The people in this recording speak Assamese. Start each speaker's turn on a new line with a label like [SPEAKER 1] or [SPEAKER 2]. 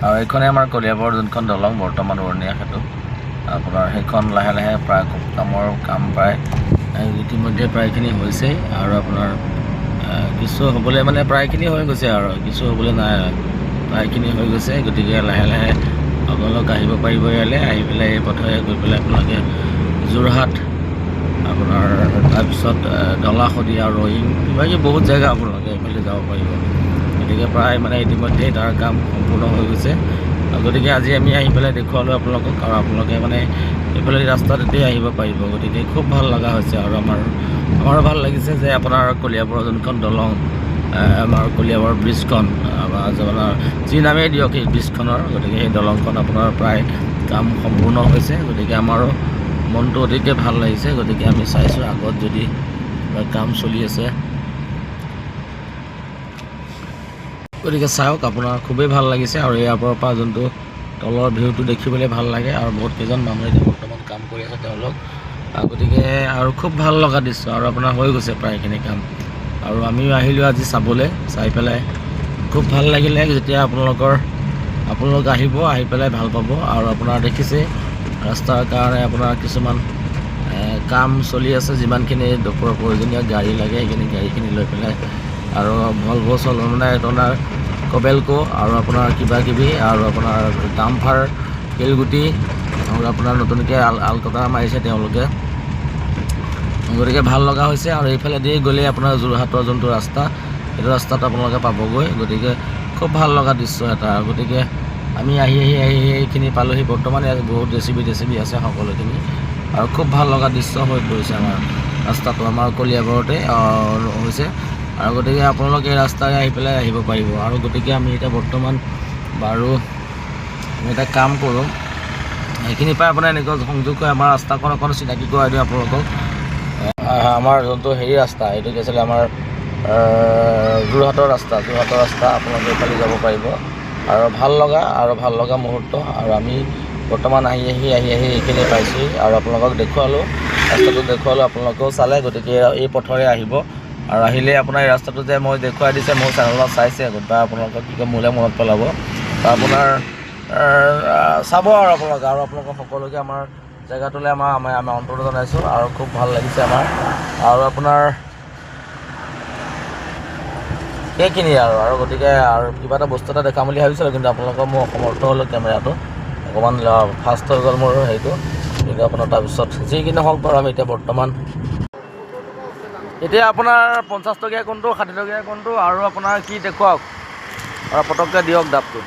[SPEAKER 1] আৰু এইখনে আমাৰ কলিয়াবৰৰ যোনখন দলং বৰ্তমান উৰণীয়া সেতু আপোনাৰ সেইখন লাহে লাহে প্ৰায় কাম প্ৰায় ইতিমধ্যে প্ৰায়খিনি হৈছেই আৰু আপোনাৰ কিছু হ'বলৈ মানে প্ৰায়খিনি হৈ গৈছে আৰু কিছু হ'বলৈ নাই প্ৰায়খিনি হৈ গৈছে। গতিকে লাহে লাহে আপোনালোক আহিব পাৰিব ইয়ালৈ, আহি পেলাই এই পথৰে গৈ পেলাই আপোনালোকে যোৰহাট আপোনাৰ তাৰপিছত ঢলা-শদিয়া ৰয়িং কিবাকিবি বহুত জেগা আপোনালোকে এইফালে যাব পাৰিব। গতিকে প্ৰায় মানে ইতিমধ্যেই তাৰ কাম সম্পূৰ্ণ হৈ গৈছে। গতিকে আজি আমি আহি পেলাই দেখুৱালোঁ আপোনালোকক, আৰু আপোনালোকে মানে এইফালে ৰাস্তাটোতে আহিব পাৰিব। গতিকে খুব ভাল লগা হৈছে আৰু আমাৰো ভাল লাগিছে যে আপোনাৰ কলিয়াবৰৰ যোনখন দলং, আমাৰ কলিয়াবৰ ব্ৰিজখন আপোনাৰ যি নামেই দিয়ক এই ব্ৰিজখনৰ, গতিকে সেই দলংখন আপোনাৰ প্ৰায় কাম সম্পূৰ্ণ হৈছে। গতিকে আমাৰো মনটো অতিকে ভাল লাগিছে। গতিকে আমি চাইছোঁ আগত যদি কাম চলি আছে, গতিকে চাওক আপোনাৰ খুবেই ভাল লাগিছে। আৰু ইয়াৰ পৰা যোনটো তলৰ ভিউটো দেখিবলৈ ভাল লাগে, আৰু বহুত কেইজন মানুহে এতিয়া বৰ্তমান কাম কৰি আছে তেওঁলোক। গতিকে আৰু খুব ভাল লগা দৃশ্য, আৰু আপোনাৰ হৈ গৈছে প্ৰায়খিনি কাম। আৰু আমিও আহিলোঁ আজি চাবলৈ, চাই পেলাই খুব ভাল লাগিলে। যেতিয়া আপোনালোক আহিব, আহি পেলাই ভাল পাব। আৰু আপোনাৰ দেখিছে ৰাস্তাৰ কাৰণে আপোনাৰ কিছুমান কাম চলি আছে, যিমানখিনি প্ৰয়োজনীয় গাড়ী লাগে সেইখিনি গাড়ীখিনি লৈ পেলাই, আৰু ভলভো মানে আপোনাৰ কবেলকো আৰু আপোনাৰ কিবাকিবি, আৰু আপোনাৰ ডাম্পাৰ শিলগুটি, আৰু আপোনাৰ নতুনকৈ আলকটা মাৰিছে তেওঁলোকে। গতিকে ভাল লগা হৈছে। আৰু এইফালেদি গ'লে আপোনাৰ যোৰহাটৰ যোনটো ৰাস্তা, সেইটো ৰাস্তাত আপোনালোকে পাবগৈ। গতিকে খুব ভাল লগা দৃশ্য এটা। গতিকে আমি আহি এইখিনি পালোঁহি। বৰ্তমান ইয়াত বহুত জেচিবি আছে সকলোখিনি, আৰু খুব ভাল লগা দৃশ্য হৈ পৰিছে আমাৰ ৰাস্তাটো, আমাৰ কলিয়াবৰতে হৈছে। আৰু গতিকে আপোনালোকে এই ৰাস্তাৰে আহি পেলাই আহিব পাৰিব। আৰু গতিকে আমি এতিয়া বৰ্তমান বাৰু আমি এটা কাম কৰোঁ, সেইখিনিৰ পৰা আপোনাৰ এনেকৈ সংযোগ কৰি আমাৰ ৰাস্তাখন অকণ চিনাকি কৰাই দিওঁ আপোনালোকক। আমাৰ যোনটো ৰাস্তা, এইটো কি আছিলে আমাৰ যোৰহাটৰ ৰাস্তা আপোনালোকে এইফালে যাব পাৰিব। আৰু ভাল লগা মুহূৰ্ত। আৰু আমি বৰ্তমান আহি এইখিনি পাইছোঁ, আৰু আপোনালোকক দেখুৱালোঁ, ৰাস্তাটো দেখুৱালোঁ, আপোনালোকেও চালে। গতিকে এই পথৰে আহিব, আৰু আহিলে আপোনাৰ এই ৰাস্তাটো যে মই দেখুৱাই দিছে, মোৰ চেনেলত চাইছে, বা আপোনালোকক কি কয় মোলৈ মনত পেলাব, আপোনাৰ চাব আৰু আপোনালোকক সকলোকে আমাৰ জেগাটোলৈ আমাৰ আমন্ত্ৰণ জনাইছোঁ। আৰু খুব ভাল লাগিছে আমাৰ। আৰু আপোনাৰ সেইখিনি আৰু গতিকে আৰু কিবা এটা বস্তু এটা দেখাম বুলি ভাবিছিলোঁ, কিন্তু আপোনালোকৰ মোৰ অসমৰ্থ হ'লোঁ, কেমেৰাটো অকণমান ফাষ্ট হৈ গ'ল মোৰ হেৰিটো। কিন্তু আপোনাৰ তাৰপিছত যিখিনি হওক বাৰু, আমি এতিয়া বৰ্তমান এতিয়া আপোনাৰ 50 টকীয়া কোনটো, 60 টকীয়া কোনটো, আৰু আপোনাৰ কি দেখুৱাওক, আৰু পটককৈ দিয়ক দাবটো।